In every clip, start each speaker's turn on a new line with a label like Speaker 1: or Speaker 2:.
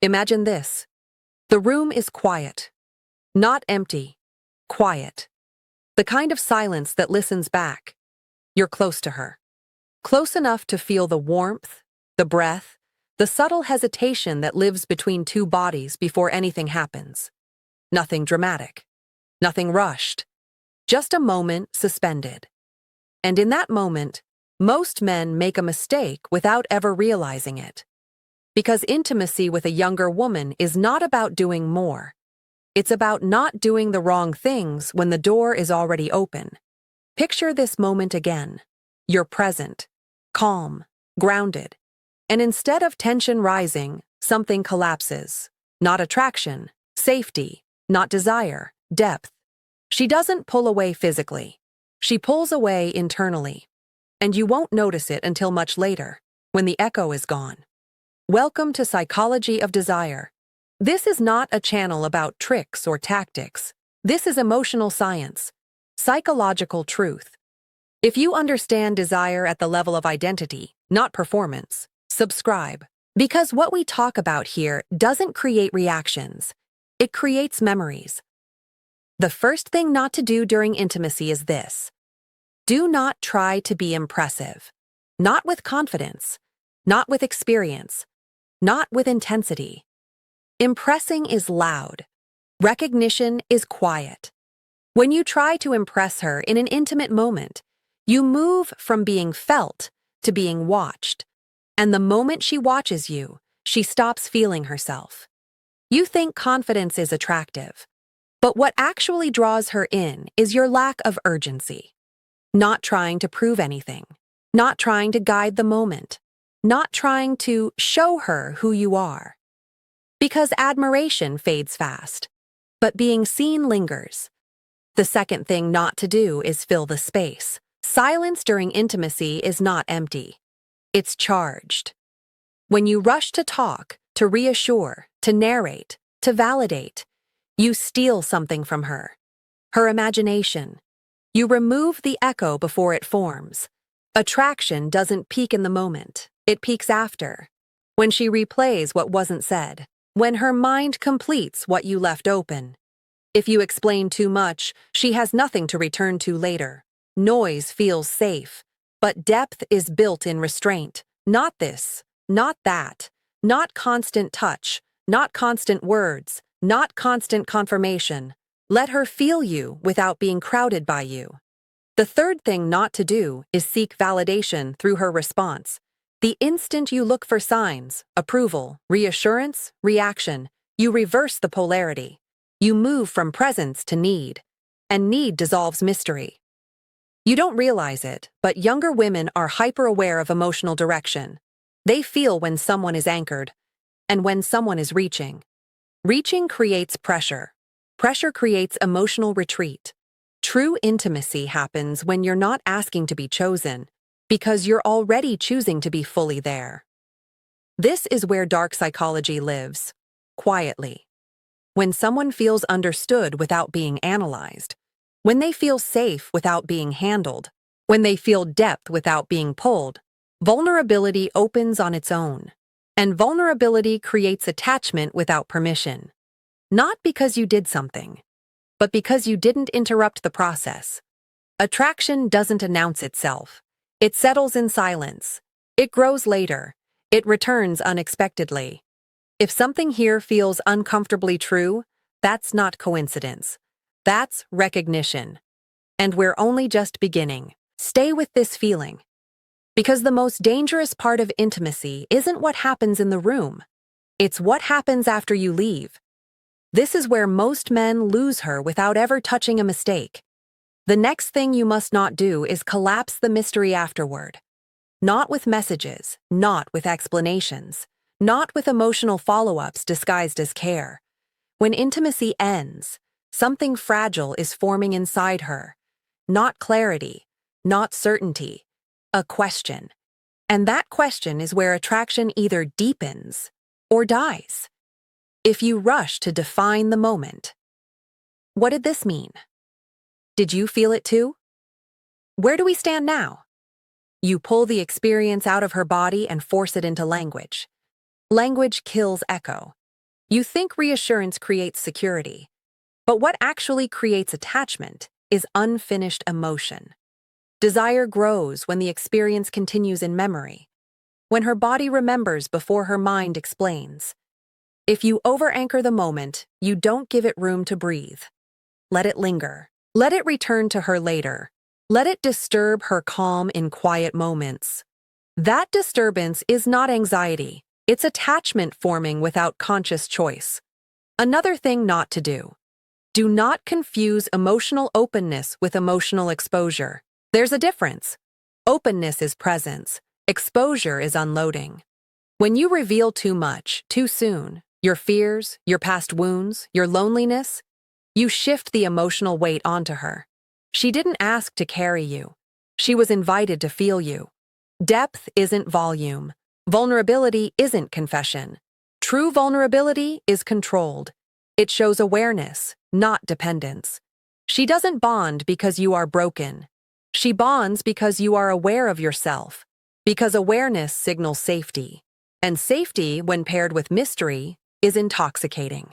Speaker 1: Imagine this. The room is quiet. Not empty. Quiet. The kind of silence that listens back. You're close to her. Close enough to feel the warmth, the breath, the subtle hesitation that lives between two bodies before anything happens. Nothing dramatic. Nothing rushed. Just a moment suspended. And in that moment, most men make a mistake without ever realizing it. Because intimacy with a younger woman is not about doing more. It's about not doing the wrong things when the door is already open. Picture this moment again. You're present, calm, grounded. And instead of tension rising, something collapses. Not attraction, safety, not desire, depth. She doesn't pull away physically. She pulls away internally. And you won't notice it until much later, when the echo is gone. Welcome to Psychology of Desire. This is not a channel about tricks or tactics. This is emotional science, psychological truth. If you understand desire at the level of identity, not performance, subscribe. Because what we talk about here doesn't create reactions. It creates memories. The first thing not to do during intimacy is this. Do not try to be impressive. Not with confidence. Not with experience. Not with intensity. Impressing is loud. Recognition is quiet. When you try to impress her in an intimate moment, you move from being felt to being watched. And the moment she watches you, she stops feeling herself. You think confidence is attractive. But what actually draws her in is your lack of urgency. Not trying to prove anything. Not trying to guide the moment. Not trying to show her who you are. Because admiration fades fast, but being seen lingers. The second thing not to do is fill the space. Silence during intimacy is not empty. It's charged. When you rush to talk, to reassure, to narrate, to validate, you steal something from her. Her imagination. You remove the echo before it forms. Attraction doesn't peak in the moment. It peaks after. When she replays what wasn't said. When her mind completes what you left open. If you explain too much, she has nothing to return to later. Noise feels safe, but depth is built in restraint. Not this, not that, not constant touch, not constant words, not constant confirmation. Let her feel you without being crowded by you. The third thing not to do is seek validation through her response. The instant you look for signs, approval, reassurance, reaction, you reverse the polarity. You move from presence to need, and need dissolves mystery. You don't realize it, but younger women are hyper-aware of emotional direction. They feel when someone is anchored, and when someone is reaching. Reaching creates pressure. Pressure creates emotional retreat. True intimacy happens when you're not asking to be chosen, because you're already choosing to be fully there. This is where dark psychology lives, quietly. When someone feels understood without being analyzed, when they feel safe without being handled, when they feel depth without being pulled, vulnerability opens on its own. And vulnerability creates attachment without permission. Not because you did something, but because you didn't interrupt the process. Attraction doesn't announce itself. It settles in silence. It grows later. It returns unexpectedly. If something here feels uncomfortably true, that's not coincidence. That's recognition. And we're only just beginning. Stay with this feeling. Because the most dangerous part of intimacy isn't what happens in the room. It's what happens after you leave. This is where most men lose her without ever touching a mistake. The next thing you must not do is collapse the mystery afterward. Not with messages, not with explanations, not with emotional follow-ups disguised as care. When intimacy ends, something fragile is forming inside her. Not clarity, not certainty, a question. And that question is where attraction either deepens or dies. If you rush to define the moment. What did this mean? Did you feel it too? Where do we stand now? You pull the experience out of her body and force it into language. Language kills echo. You think reassurance creates security, but what actually creates attachment is unfinished emotion. Desire grows when the experience continues in memory, when her body remembers before her mind explains. If you over-anchor the moment, you don't give it room to breathe. Let it linger. Let it return to her later. Let it disturb her calm in quiet moments. That disturbance is not anxiety. It's attachment forming without conscious choice. Another thing not to do. Do not confuse emotional openness with emotional exposure. There's a difference. Openness is presence. Exposure is unloading. When you reveal too much, too soon, your fears, your past wounds, your loneliness, you shift the emotional weight onto her. She didn't ask to carry you. She was invited to feel you. Depth isn't volume. Vulnerability isn't confession. True vulnerability is controlled. It shows awareness, not dependence. She doesn't bond because you are broken. She bonds because you are aware of yourself, because awareness signals safety. And safety, when paired with mystery, is intoxicating.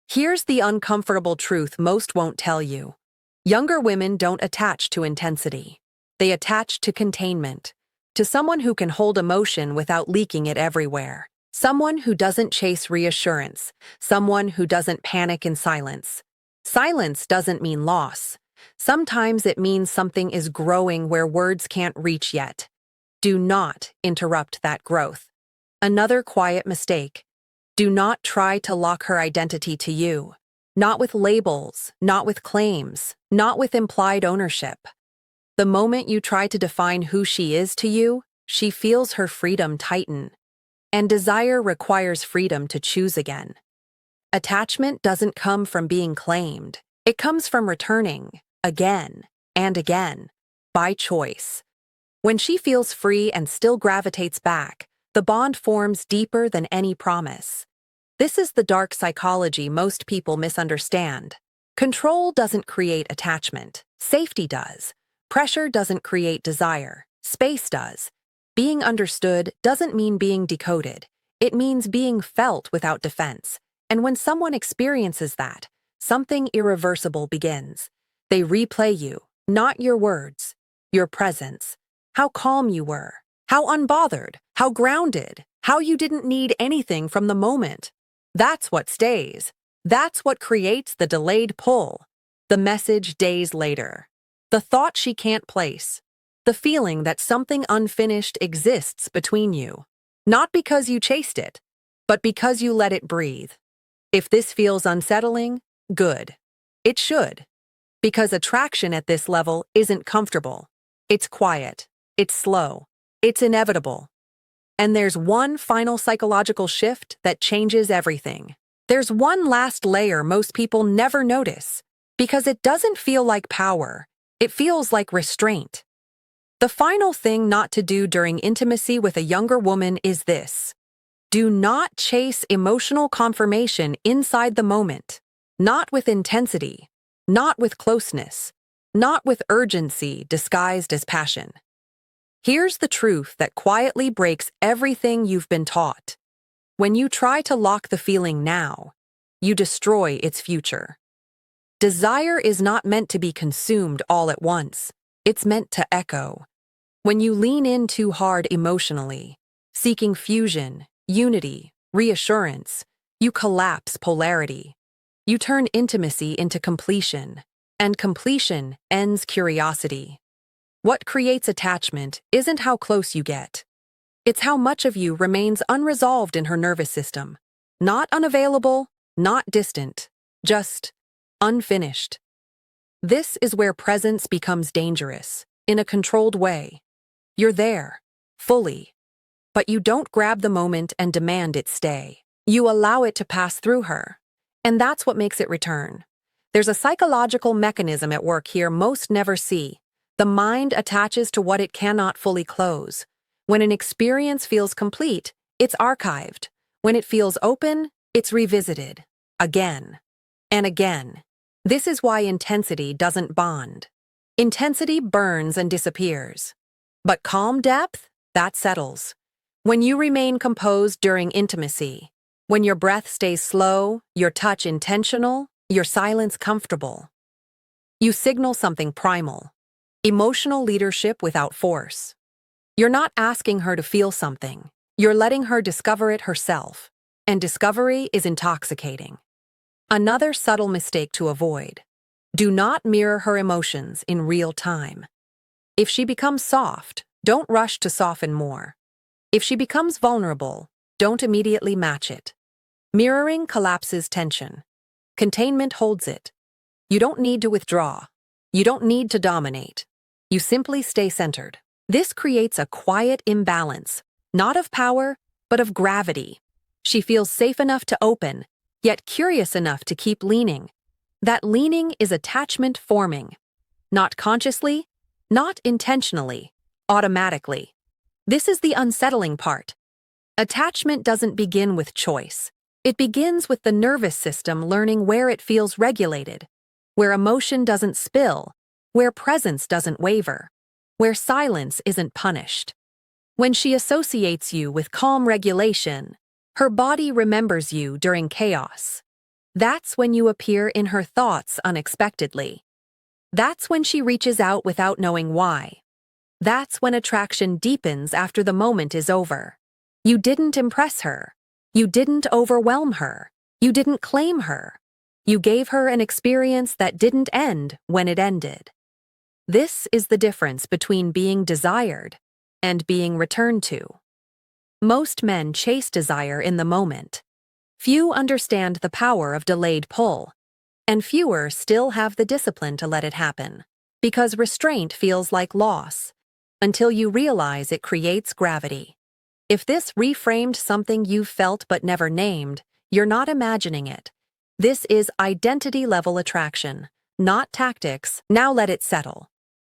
Speaker 1: Here's the uncomfortable truth most won't tell you. Younger women don't attach to intensity. They attach to containment, to someone who can hold emotion without leaking it everywhere. Someone who doesn't chase reassurance, someone who doesn't panic in silence. Silence doesn't mean loss. Sometimes it means something is growing where words can't reach yet. Do not interrupt that growth. Another quiet mistake. Do not try to lock her identity to you. Not with labels, not with claims, not with implied ownership. The moment you try to define who she is to you, she feels her freedom tighten. And desire requires freedom to choose again. Attachment doesn't come from being claimed. It comes from returning, again and again, by choice. When she feels free and still gravitates back, the bond forms deeper than any promise. This is the dark psychology most people misunderstand. Control doesn't create attachment. Safety does. Pressure doesn't create desire. Space does. Being understood doesn't mean being decoded. It means being felt without defense. And when someone experiences that, something irreversible begins. They replay you, not your words, your presence. How calm you were, how unbothered, how grounded, how you didn't need anything from the moment. That's what stays. That's what creates the delayed pull. The message days later. The thought she can't place. The feeling that something unfinished exists between you. Not because you chased it, but because you let it breathe. If this feels unsettling, good. It should. Because attraction at this level isn't comfortable. It's quiet. It's slow. It's inevitable. And there's one final psychological shift that changes everything. There's one last layer most people never notice, because it doesn't feel like power. It feels like restraint. The final thing not to do during intimacy with a younger woman is this. Do not chase emotional confirmation inside the moment. Not with intensity. Not with closeness. Not with urgency disguised as passion. Here's the truth that quietly breaks everything you've been taught. When you try to lock the feeling now, you destroy its future. Desire is not meant to be consumed all at once. It's meant to echo. When you lean in too hard emotionally, seeking fusion, unity, reassurance, you collapse polarity. You turn intimacy into completion, and completion ends curiosity. What creates attachment isn't how close you get. It's how much of you remains unresolved in her nervous system. Not unavailable, not distant, just unfinished. This is where presence becomes dangerous, in a controlled way. You're there, fully, but you don't grab the moment and demand it stay. You allow it to pass through her, and that's what makes it return. There's a psychological mechanism at work here most never see. The mind attaches to what it cannot fully close. When an experience feels complete, it's archived. When it feels open, it's revisited. Again and again. This is why intensity doesn't bond. Intensity burns and disappears. But calm depth, that settles. When you remain composed during intimacy, When your breath stays slow, your touch intentional, your silence comfortable. You signal something primal. Emotional leadership without force. You're not asking her to feel something. You're letting her discover it herself. And discovery is intoxicating. Another subtle mistake to avoid. Do not mirror her emotions in real time. If she becomes soft, don't rush to soften more. If she becomes vulnerable, don't immediately match it. Mirroring collapses tension. Containment holds it. You don't need to withdraw. You don't need to dominate. You simply stay centered. This creates a quiet imbalance, not of power, but of gravity. She feels safe enough to open, yet curious enough to keep leaning. That leaning is attachment forming. Not consciously, not intentionally, automatically. This is the unsettling part. Attachment doesn't begin with choice. It begins with the nervous system learning where it feels regulated, where emotion doesn't spill, where presence doesn't waver, where silence isn't punished. When she associates you with calm regulation, her body remembers you during chaos. That's when you appear in her thoughts unexpectedly. That's when she reaches out without knowing why. That's when attraction deepens after the moment is over. You didn't impress her. You didn't overwhelm her. You didn't claim her. You gave her an experience that didn't end when it ended. This is the difference between being desired and being returned to. Most men chase desire in the moment. Few understand the power of delayed pull, and fewer still have the discipline to let it happen, because restraint feels like loss, until you realize it creates gravity. If this reframed something you've felt but never named, you're not imagining it. This is identity-level attraction, not tactics. Now let it settle.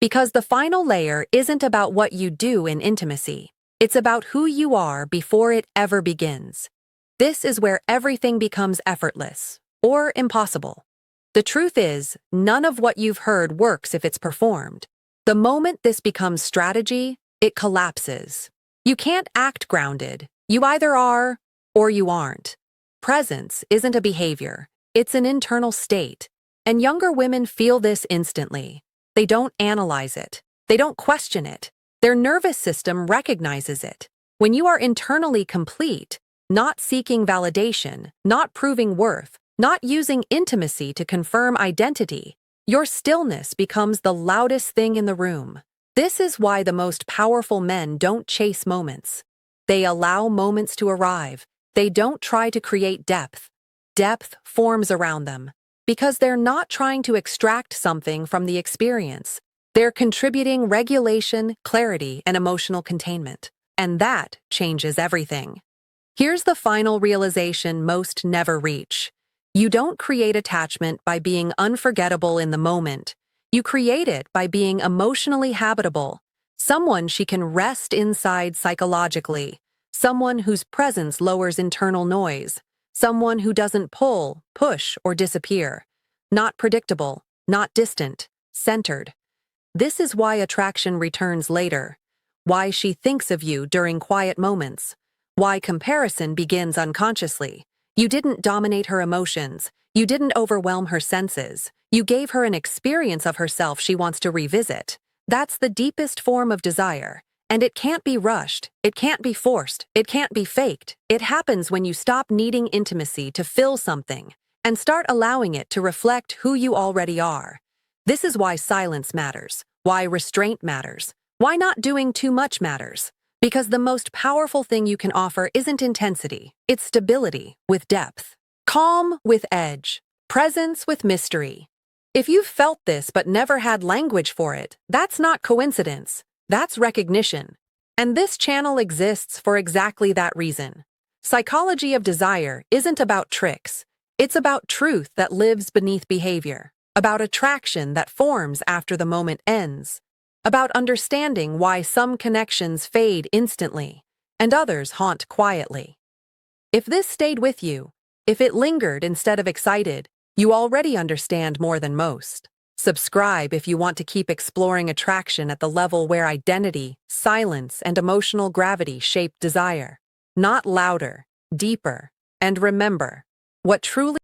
Speaker 1: Because the final layer isn't about what you do in intimacy. It's about who you are before it ever begins. This is where everything becomes effortless, or impossible. The truth is, none of what you've heard works if it's performed. The moment this becomes strategy, it collapses. You can't act grounded. You either are, or you aren't. Presence isn't a behavior. It's an internal state. And younger women feel this instantly. They don't analyze it. They don't question it. Their nervous system recognizes it. When you are internally complete, not seeking validation, not proving worth, not using intimacy to confirm identity, your stillness becomes the loudest thing in the room. This is why the most powerful men don't chase moments. They allow moments to arrive. They don't try to create depth. Depth forms around them, because they're not trying to extract something from the experience. They're contributing regulation, clarity, and emotional containment. And that changes everything. Here's the final realization most never reach. You don't create attachment by being unforgettable in the moment. You create it by being emotionally habitable, someone she can rest inside psychologically, someone whose presence lowers internal noise, someone who doesn't pull, push, or disappear. Not predictable, not distant, centered. This is why attraction returns later, why she thinks of you during quiet moments, why comparison begins unconsciously. You didn't dominate her emotions. You didn't overwhelm her senses. You gave her an experience of herself she wants to revisit. That's the deepest form of desire. And it can't be rushed. It can't be forced. It can't be faked. It happens when you stop needing intimacy to fill something and start allowing it to reflect who you already are. This is why silence matters, why restraint matters, why not doing too much matters. Because the most powerful thing you can offer isn't intensity, it's stability with depth, calm with edge, presence with mystery. If you've felt this but never had language for it, that's not coincidence, that's recognition. And this channel exists for exactly that reason. Psychology of desire isn't about tricks, it's about truth that lives beneath behavior, about attraction that forms after the moment ends, about understanding why some connections fade instantly and others haunt quietly. If this stayed with you, if it lingered instead of excited, you already understand more than most. Subscribe if you want to keep exploring attraction at the level where identity, silence, and emotional gravity shape desire. Not louder, deeper, And remember, what truly